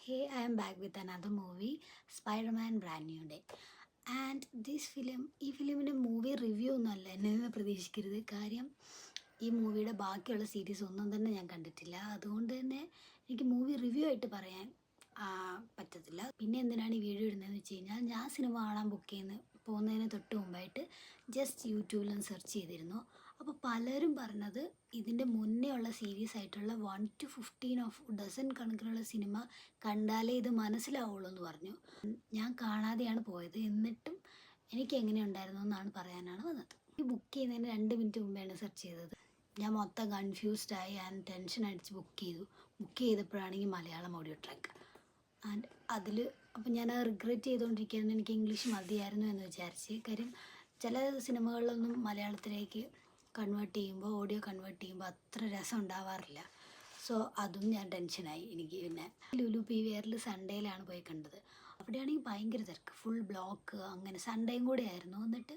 Hey, I am back with another movie, Spider-Man Brand New Day. And this film ഈ ഫിലിമിൻ്റെ movie review ഒന്നുമല്ല എന്നെ നിന്ന് പ്രതീക്ഷിക്കരുത്. കാര്യം ഈ മൂവിയുടെ ബാക്കിയുള്ള സീരീസ് ഒന്നും തന്നെ ഞാൻ കണ്ടിട്ടില്ല. അതുകൊണ്ട് തന്നെ എനിക്ക് മൂവി റിവ്യൂ ആയിട്ട് പറയാൻ പറ്റത്തില്ല. പിന്നെ എന്തിനാണ് ഈ വീഡിയോ ഇടുന്നതെന്ന് വെച്ച് കഴിഞ്ഞാൽ ഞാൻ സിനിമ കാണാൻ പോകുന്നതിന് തൊട്ട് മുമ്പായിട്ട് ജസ്റ്റ് യൂട്യൂബിലൊന്ന് സെർച്ച് ചെയ്തിരുന്നു. അപ്പോൾ പലരും പറഞ്ഞത് ഇതിൻ്റെ മുന്നേ ഉള്ള സീരീസ് ആയിട്ടുള്ള 1 to 15 ഓഫ് ഡസൻ കണക്കിനുള്ള സിനിമ കണ്ടാലേ ഇത് മനസ്സിലാവുള്ളൂ എന്ന് പറഞ്ഞു. ഞാൻ കാണാതെയാണ് പോയത്. എന്നിട്ടും എനിക്ക് എങ്ങനെ ഉണ്ടായിരുന്നു എന്നാണ് പറയാനാണ് വന്നത്. ഈ ബുക്ക് ചെയ്യുന്നതിന് 2 മിനിറ്റ് മുമ്പാണ് സെർച്ച് ചെയ്തത്. ഞാൻ മൊത്തം കൺഫ്യൂസ്ഡായി ആൻഡ് ടെൻഷൻ അടിച്ച് ബുക്ക് ചെയ്തു. ബുക്ക് ചെയ്തപ്പോഴാണെങ്കിൽ മലയാളം ഓഡിയോ ട്രാക്ക് ആൻഡ് അതിൽ അപ്പം ഞാൻ റിഗ്രറ്റ് ചെയ്തുകൊണ്ടിരിക്കുകയായിരുന്നു. എനിക്ക് ഇംഗ്ലീഷ് മതിയായിരുന്നു എന്ന് വിചാരിച്ച്. കാര്യം ചില സിനിമകളിലൊന്നും മലയാളത്തിലേക്ക് ഓഡിയോ കൺവേർട്ട് ചെയ്യുമ്പോൾ അത്ര രസം ഉണ്ടാവാറില്ല. സോ അതും ഞാൻ ടെൻഷനായി. എനിക്ക് പിന്നെ ലുലു PVRൽ സൺഡേയിലാണ് പോയി കണ്ടത്. അവിടെയാണെങ്കിൽ ഭയങ്കര തിരക്ക്, ഫുൾ ബ്ലോക്ക്. അങ്ങനെ സൺഡേയും കൂടെ ആയിരുന്നു. എന്നിട്ട്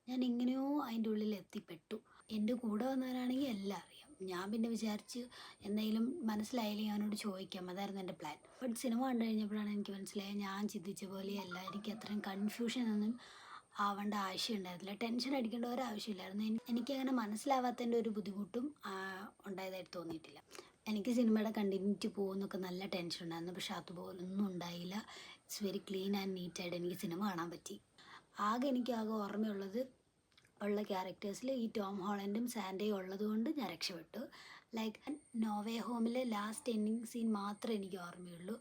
ഞാൻ എങ്ങനെയോ അതിൻ്റെ ഉള്ളിൽ എത്തിപ്പെട്ടു. എൻ്റെ കൂടെ വന്നവരാണെങ്കിൽ എല്ലാം അറിയാം. ഞാൻ പിന്നെ വിചാരിച്ച് എന്തെങ്കിലും മനസ്സിലായില്ലെങ്കിൽ അവനോട് ചോദിക്കാം, അതായിരുന്നു എൻ്റെ പ്ലാൻ. ബട്ട് സിനിമ കണ്ടു കഴിഞ്ഞപ്പോഴാണ് എനിക്ക് മനസ്സിലായത് ഞാൻ ചിന്തിച്ച പോലെയല്ല. എനിക്ക് അത്രയും കൺഫ്യൂഷനൊന്നും ആവേണ്ട ആവശ്യം ഉണ്ടായിരുന്നില്ല. ടെൻഷൻ അടിക്കേണ്ട ഒരാവശ്യമില്ലായിരുന്നു. എനിക്കങ്ങനെ മനസ്സിലാവാത്തതിൻ്റെ ഒരു ബുദ്ധിമുട്ടും ഉണ്ടായതായിട്ട് തോന്നിയിട്ടില്ല. എനിക്ക് സിനിമയുടെ കണ്ടിന്യൂറ്റി പോകുമെന്നൊക്കെ നല്ല ടെൻഷൻ ഉണ്ടായിരുന്നു. പക്ഷെ അതുപോലൊന്നും ഉണ്ടായില്ല. ഇറ്റ്സ് വെരി ക്ലീൻ ആൻഡ് നീറ്റായിട്ട് എനിക്ക് സിനിമ കാണാൻ പറ്റി. ആകെ ഓർമ്മയുള്ളത് ഉള്ള ക്യാരക്ടേഴ്സിൽ ഈ ടോം ഹോളൻഡും സാൻഡയും ഉള്ളത് കൊണ്ട് ഞാൻ രക്ഷപ്പെട്ടു. ലൈക്ക് നോവേ ഹോമിലെ ലാസ്റ്റ് എൻഡിങ് സീൻ മാത്രമേ എനിക്ക് ഓർമ്മയുള്ളൂ.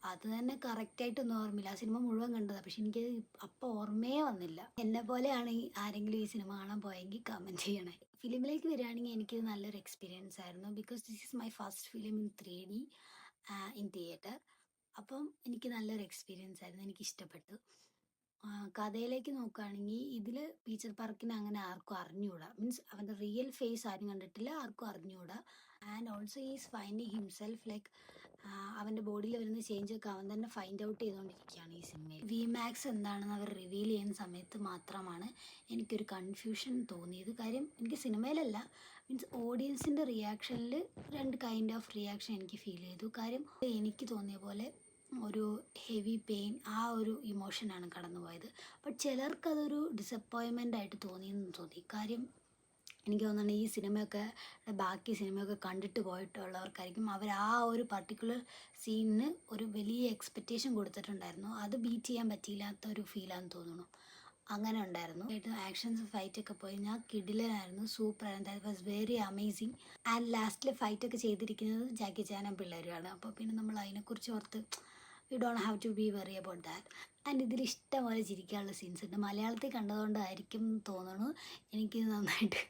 അത് തന്നെ കറക്റ്റായിട്ടൊന്നും ഓർമ്മയില്ല. ആ സിനിമ മുഴുവൻ കണ്ടതാണ്. പക്ഷെ എനിക്ക് അപ്പോൾ ഓർമ്മയെ വന്നില്ല. എന്നെ പോലെയാണ് ആരെങ്കിലും ഈ സിനിമ കാണാൻ പോയെങ്കിൽ കമൻറ്റ് ചെയ്യണേ. ഫിലിമിലേക്ക് വരികയാണെങ്കിൽ എനിക്ക് നല്ലൊരു എക്സ്പീരിയൻസ് ആയിരുന്നു. Because this is my first film in 3D in theatre. അപ്പം എനിക്ക് നല്ലൊരു എക്സ്പീരിയൻസ് ആയിരുന്നു. എനിക്കിഷ്ടപ്പെട്ടു. കഥയിലേക്ക് നോക്കുകയാണെങ്കിൽ ഇതിൽ പീറ്റർ പാർക്കിനെ അങ്ങനെ ആർക്കും അറിഞ്ഞുകൂടാ. മീൻസ് അവൻ്റെ റിയൽ ഫേസ് ആരും കണ്ടിട്ടില്ല, ആർക്കും അറിഞ്ഞുകൂടാ. And also is finding himself. Like അവൻ്റെ ബോഡിയിൽ വരുന്ന ചേഞ്ചൊക്കെ അവൻ തന്നെ ഫൈൻഡ് ഔട്ട് ചെയ്തുകൊണ്ടിരിക്കുകയാണ് ഈ സിനിമയിൽ. VMAX എന്താണെന്ന് അവർ റിവീൽ ചെയ്യുന്ന സമയത്ത് മാത്രമാണ് എനിക്കൊരു കൺഫ്യൂഷൻ തോന്നിയത്. കാര്യം എനിക്ക് സിനിമയിലല്ല, മീൻസ് ഓഡിയൻസിൻ്റെ റിയാക്ഷനിൽ 2 കൈൻഡ് ഓഫ് റിയാക്ഷൻ എനിക്ക് ഫീൽ ചെയ്തു. കാര്യം എനിക്ക് തോന്നിയ പോലെ ഒരു ഹെവി പെയിൻ, ആ ഒരു ഇമോഷനാണ് കടന്നു പോയത്. ബട്ട് ചിലർക്കതൊരു ഡിസപ്പോയിൻമെൻ്റ് ആയിട്ട് തോന്നി. കാര്യം എനിക്ക് തോന്നുന്നു ഈ ബാക്കി സിനിമയൊക്കെ കണ്ടിട്ട് പോയിട്ടുള്ളവർക്കായിരിക്കും അവർ ആ ഒരു പർട്ടിക്കുലർ സീനിന് ഒരു വലിയ എക്സ്പെക്റ്റേഷൻ കൊടുത്തിട്ടുണ്ടായിരുന്നു. അത് ബീറ്റ് ചെയ്യാൻ പറ്റിയില്ലാത്ത ഒരു ഫീലാണെന്ന് തോന്നുന്നു. അങ്ങനെ ഉണ്ടായിരുന്നു. ആക്ഷൻസ് ഫൈറ്റൊക്കെ പോയി ഞാൻ കിടിലനായിരുന്നു. സൂപ്പറായിരുന്നു. That was very amazing. And ലാസ്റ്റിൽ ഫൈറ്റൊക്കെ ചെയ്തിരിക്കുന്നത് ജാക്കി ചാനും പിള്ളേരുമാണ്. അപ്പോൾ പിന്നെ നമ്മൾ അതിനെക്കുറിച്ച് ഓർത്ത് you don't have to be very about that. And ഇതിൽ ഇഷ്ടംപോലെ ചിരിക്കാനുള്ള സീൻസ് ഉണ്ട്. മലയാളത്തിൽ കണ്ടതുകൊണ്ടായിരിക്കും തോന്നുന്നു എനിക്ക് നന്നായിട്ട്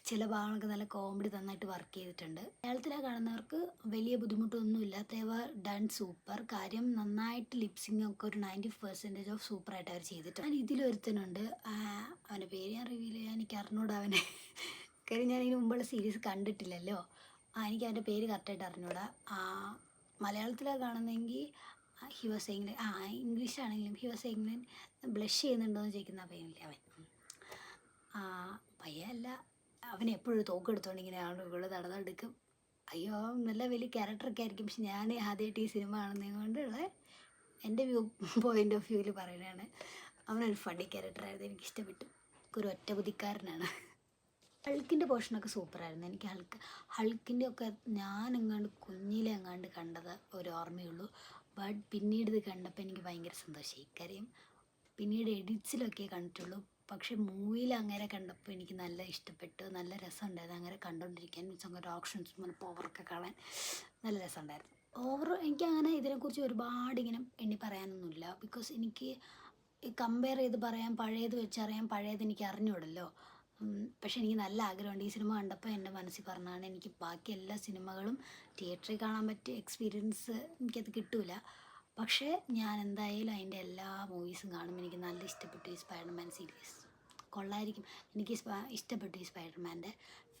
ചില ഭാഗങ്ങളൊക്കെ നല്ല കോമഡി നന്നായിട്ട് വർക്ക് ചെയ്തിട്ടുണ്ട്. മലയാളത്തിലെ കാണുന്നവർക്ക് വലിയ ബുദ്ധിമുട്ടൊന്നും ഇല്ലാത്തവ ഡൺ സൂപ്പർ. കാര്യം നന്നായിട്ട് ലിപ്സിംഗ് ഒക്കെ ഒരു 90% ഓഫ് സൂപ്പറായിട്ട് അവർ ചെയ്തിട്ടുണ്ട്. ഞാൻ ഇതിലൊരുത്തനുണ്ട്, അവൻ്റെ പേര് ഞാൻ റിവീൽ ചെയ്യാൻ എനിക്ക് അറിഞ്ഞൂടാ അവനെ. കാര്യം ഞാൻ ഇതിന് മുമ്പുള്ള സീരീസ് കണ്ടിട്ടില്ലല്ലോ. എനിക്ക് അവൻ്റെ പേര് കറക്റ്റായിട്ട് അറിഞ്ഞൂടാ. മലയാളത്തിലാണ് കാണുന്നതെങ്കിൽ ഹി വാസ് സെയിങ്, ഇംഗ്ലീഷാണെങ്കിലും ഹി വാസ് സെയിങ് ബ്ലഷ് ചെയ്യുന്നുണ്ടോയെന്ന് ചോദിക്കുന്ന പയ്യനില്ലേ അവൻ. പയ്യല്ല, അവൻ എപ്പോഴും തോക്കെടുത്തോണ്ട് ഇങ്ങനെ ആളുകൾ നടന്നെടുക്കും. അയ്യോ, നല്ല വലിയ ക്യാരക്ടറൊക്കെ ആയിരിക്കും. പക്ഷെ ഞാൻ ആദ്യമായിട്ട് ഈ സിനിമ കാണുന്നത് കൊണ്ടുള്ള എൻ്റെ പോയിൻ്റ് ഓഫ് വ്യൂവിൽ പറയുന്നതാണ്. അവനൊരു ഫണ്ണി ക്യാരക്ടറായിരുന്നു. എനിക്കിഷ്ടപ്പെട്ടു. ഒരു ഒറ്റബുദ്ധിക്കാരനാണ്. ഹൾക്കിൻ്റെ പോർഷനൊക്കെ സൂപ്പറായിരുന്നു. എനിക്ക് ഹൾക്കിൻ്റെ ഒക്കെ ഞാൻ കുഞ്ഞിലെ കണ്ടത് ഒരു ഓർമ്മയുള്ളൂ. ബട്ട് പിന്നീട് ഇത് കണ്ടപ്പോൾ എനിക്ക് ഭയങ്കര സന്തോഷമായി. കാര്യം പിന്നീട് എഡിറ്റ്സിലൊക്കെ കണ്ടിട്ടുള്ളൂ. പക്ഷെ മൂവിയിൽ അങ്ങനെ കണ്ടപ്പോൾ എനിക്ക് നല്ല ഇഷ്ടപ്പെട്ടു. നല്ല രസമുണ്ടായിരുന്നു അങ്ങനെ കണ്ടുകൊണ്ടിരിക്കാൻ. മീൻസ് അങ്ങനെ ഓപ്ഷൻസ് പവറൊക്കെ കാണാൻ നല്ല രസമുണ്ടായിരുന്നു. എനിക്കങ്ങനെ ഇതിനെക്കുറിച്ച് ഒരുപാട് ഇങ്ങനെ എണ്ണി പറയാനൊന്നുമില്ല. ബിക്കോസ് എനിക്ക് കമ്പയർ ചെയ്ത് പറയാൻ, പഴയത് വെച്ചറിയാൻ, പഴയത് എനിക്ക് അറിഞ്ഞൂടല്ലോ. പക്ഷെ എനിക്ക് നല്ല ആഗ്രഹമുണ്ട്. ഈ സിനിമ കണ്ടപ്പോൾ എൻ്റെ മനസ്സിൽ പറഞ്ഞാണ് എനിക്ക് ബാക്കി എല്ലാ സിനിമകളും തിയേറ്ററിൽ കാണാൻ പറ്റിയ എക്സ്പീരിയൻസ് എനിക്കത് കിട്ടില്ല. പക്ഷേ ഞാൻ എന്തായാലും അതിൻ്റെ എല്ലാ മൂവീസും കാണും. എനിക്ക് നല്ല ഇഷ്ടപ്പെട്ടു ഈ സ്പൈഡർമാൻ സീരീസ്. കൊള്ളായിരിക്കും. എനിക്ക് ഇഷ്ടപ്പെട്ടു ഈ സ്പൈഡർമാൻ്റെ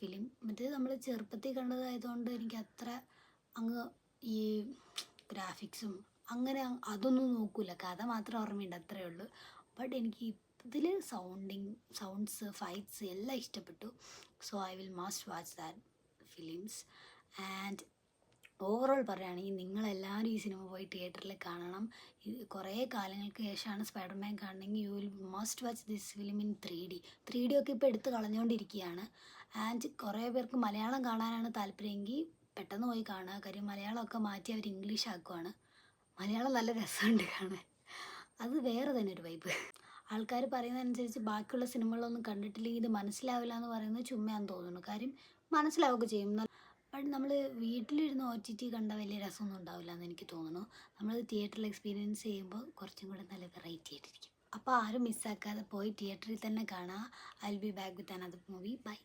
ഫിലിം. മറ്റേത് നമ്മൾ ചെറുപ്പത്തിൽ കണ്ടതായതുകൊണ്ട് എനിക്ക് അത്ര അങ്ങ് ഈ ഗ്രാഫിക്സും അങ്ങനെ അതൊന്നും നോക്കില്ല. കഥ മാത്രം ഓർമ്മയുണ്ട്, അത്രയേ ഉള്ളൂ. ബട്ട് എനിക്ക് ഇതിൽ സൗണ്ട്സ്, ഫൈറ്റ്സ് എല്ലാം ഇഷ്ടപ്പെട്ടു. So I will must watch that films. And overall പറയുകയാണെങ്കിൽ നിങ്ങളെല്ലാവരും ഈ സിനിമ പോയി തിയേറ്ററിൽ കാണണം. ഇത് കുറേ കാലങ്ങൾക്ക് ശേഷമാണ് സ്പൈഡർമാൻ കാണണമെങ്കിൽ you will must watch this film in 3D. 3D ഒക്കെ ഇപ്പോൾ എടുത്ത് കളഞ്ഞുകൊണ്ടിരിക്കുകയാണ്. ആൻഡ് കുറേ പേർക്ക് മലയാളം കാണാനാണ് താല്പര്യമെങ്കിൽ പെട്ടെന്ന് പോയി കാണുക. കാര്യം മലയാളമൊക്കെ മാറ്റി അവർ ഇംഗ്ലീഷ് ആക്കുവാണ്. മലയാളം നല്ല രസമുണ്ട് കാണാൻ. അത് വേറെ തന്നെ ഒരു വൈബ്. ആൾക്കാർ പറയുന്നതനുസരിച്ച് ബാക്കിയുള്ള സിനിമകളൊന്നും കണ്ടിട്ടില്ലെങ്കിൽ ഇത് മനസ്സിലാവില്ല എന്ന് പറയുന്നത് ചുമ്മയാന്ന് തോന്നുന്നു. കാര്യം മനസ്സിലാവുകയൊക്കെ ചെയ്യും. ബട്ട് നമ്മൾ വീട്ടിലിരുന്ന് OTT കണ്ടാൽ വലിയ രസമൊന്നും ഉണ്ടാവില്ല എന്ന് എനിക്ക് തോന്നുന്നു. നമ്മൾ തിയേറ്ററിൽ എക്സ്പീരിയൻസ് ചെയ്യുമ്പോൾ കുറച്ചും കൂടെ നല്ല വെറൈറ്റി ആയിട്ടിരിക്കും. അപ്പോൾ ആരും മിസ്സാക്കാതെ പോയി തിയേറ്ററിൽ തന്നെ കാണുക. I will be back with another movie. By.